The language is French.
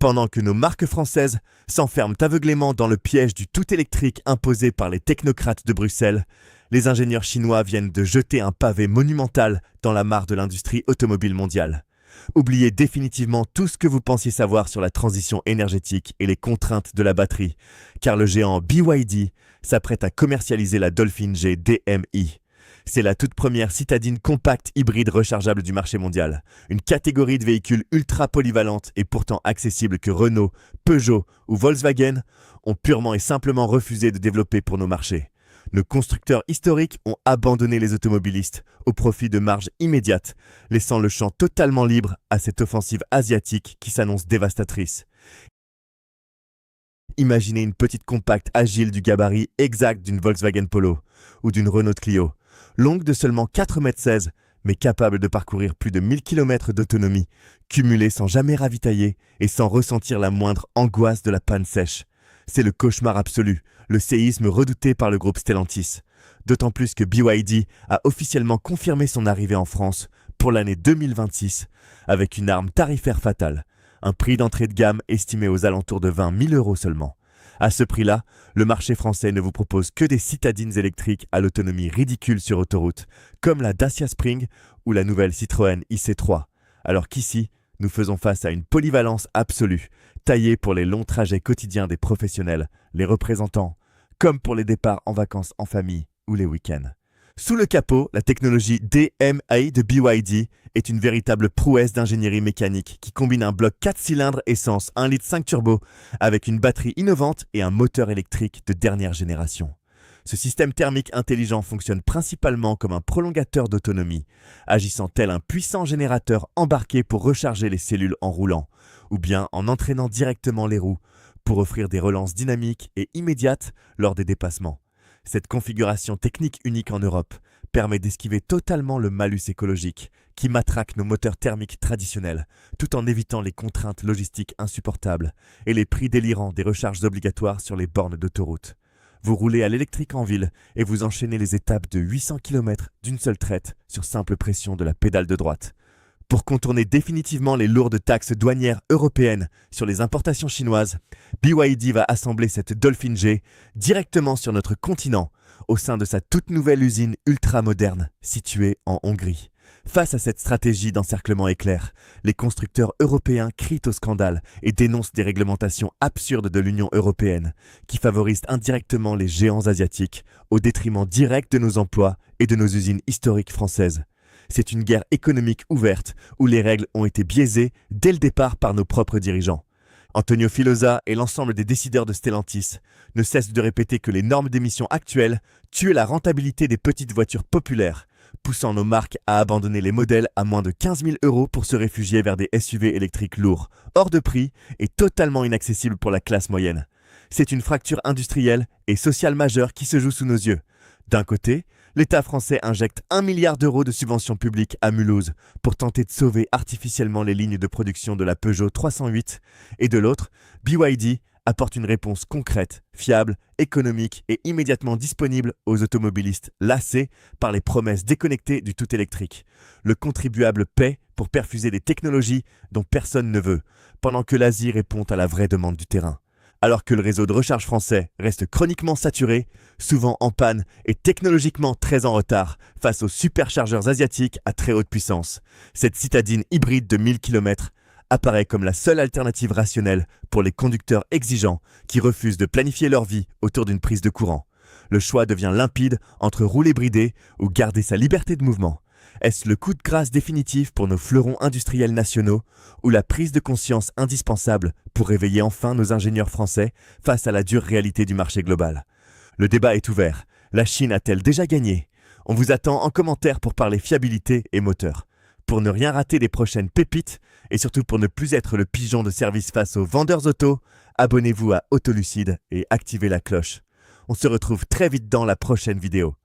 Pendant que nos marques françaises s'enferment aveuglément dans le piège du tout électrique imposé par les technocrates de Bruxelles, les ingénieurs chinois viennent de jeter un pavé monumental dans la mare de l'industrie automobile mondiale. Oubliez définitivement tout ce que vous pensiez savoir sur la transition énergétique et les contraintes de la batterie, car le géant BYD s'apprête à commercialiser la Dolphin G DMI. C'est la toute première citadine compacte hybride rechargeable du marché mondial, une catégorie de véhicules ultra polyvalente et pourtant accessible que Renault, Peugeot ou Volkswagen ont purement et simplement refusé de développer pour nos marchés. Nos constructeurs historiques ont abandonné les automobilistes au profit de marges immédiates, laissant le champ totalement libre à cette offensive asiatique qui s'annonce dévastatrice. Imaginez une petite compacte agile du gabarit exact d'une Volkswagen Polo ou d'une Renault Clio, longue de seulement 4,16 m, mais capable de parcourir plus de 1000 km d'autonomie, cumulée sans jamais ravitailler et sans ressentir la moindre angoisse de la panne sèche. C'est le cauchemar absolu, le séisme redouté par le groupe Stellantis. D'autant plus que BYD a officiellement confirmé son arrivée en France pour l'année 2026 avec une arme tarifaire fatale, un prix d'entrée de gamme estimé aux alentours de 20 000 € seulement. À ce prix-là, le marché français ne vous propose que des citadines électriques à l'autonomie ridicule sur autoroute, comme la Dacia Spring ou la nouvelle Citroën IC3, alors qu'ici, nous faisons face à une polyvalence absolue, taillée pour les longs trajets quotidiens des professionnels, les représentants, comme pour les départs en vacances en famille ou les week-ends. Sous le capot, la technologie DMI de BYD est une véritable prouesse d'ingénierie mécanique qui combine un bloc 4 cylindres essence 1,5 litre turbo avec une batterie innovante et un moteur électrique de dernière génération. Ce système thermique intelligent fonctionne principalement comme un prolongateur d'autonomie, agissant tel un puissant générateur embarqué pour recharger les cellules en roulant, ou bien en entraînant directement les roues pour offrir des relances dynamiques et immédiates lors des dépassements. Cette configuration technique unique en Europe permet d'esquiver totalement le malus écologique qui matraque nos moteurs thermiques traditionnels, tout en évitant les contraintes logistiques insupportables et les prix délirants des recharges obligatoires sur les bornes d'autoroute. Vous roulez à l'électrique en ville et vous enchaînez les étapes de 800 km d'une seule traite sur simple pression de la pédale de droite. Pour contourner définitivement les lourdes taxes douanières européennes sur les importations chinoises, BYD va assembler cette Dolphin G directement sur notre continent, au sein de sa toute nouvelle usine ultra-moderne située en Hongrie. Face à cette stratégie d'encerclement éclair, les constructeurs européens crient au scandale et dénoncent des réglementations absurdes de l'Union européenne qui favorisent indirectement les géants asiatiques au détriment direct de nos emplois et de nos usines historiques françaises. C'est une guerre économique ouverte où les règles ont été biaisées dès le départ par nos propres dirigeants. Antonio Filosa et l'ensemble des décideurs de Stellantis ne cessent de répéter que les normes d'émissions actuelles tuent la rentabilité des petites voitures populaires, poussant nos marques à abandonner les modèles à moins de 15 000 € pour se réfugier vers des SUV électriques lourds, hors de prix et totalement inaccessibles pour la classe moyenne. C'est une fracture industrielle et sociale majeure qui se joue sous nos yeux. D'un côté, l'État français injecte 1 milliard d'euros de subventions publiques à Mulhouse pour tenter de sauver artificiellement les lignes de production de la Peugeot 308 et de l'autre, BYD apporte une réponse concrète, fiable, économique et immédiatement disponible aux automobilistes lassés par les promesses déconnectées du tout électrique. Le contribuable paie pour perfuser des technologies dont personne ne veut, pendant que l'Asie répond à la vraie demande du terrain. Alors que le réseau de recharge français reste chroniquement saturé, souvent en panne et technologiquement très en retard face aux superchargeurs asiatiques à très haute puissance, cette citadine hybride de 1000 km apparaît comme la seule alternative rationnelle pour les conducteurs exigeants qui refusent de planifier leur vie autour d'une prise de courant. Le choix devient limpide entre rouler bridé ou garder sa liberté de mouvement. Est-ce le coup de grâce définitif pour nos fleurons industriels nationaux ou la prise de conscience indispensable pour réveiller enfin nos ingénieurs français face à la dure réalité du marché global? Le débat est ouvert. La Chine a-t-elle déjà gagné? On vous attend en commentaire pour parler fiabilité et moteur. Pour ne rien rater des prochaines pépites et surtout pour ne plus être le pigeon de service face aux vendeurs auto, abonnez-vous à Autolucide et activez la cloche. On se retrouve très vite dans la prochaine vidéo.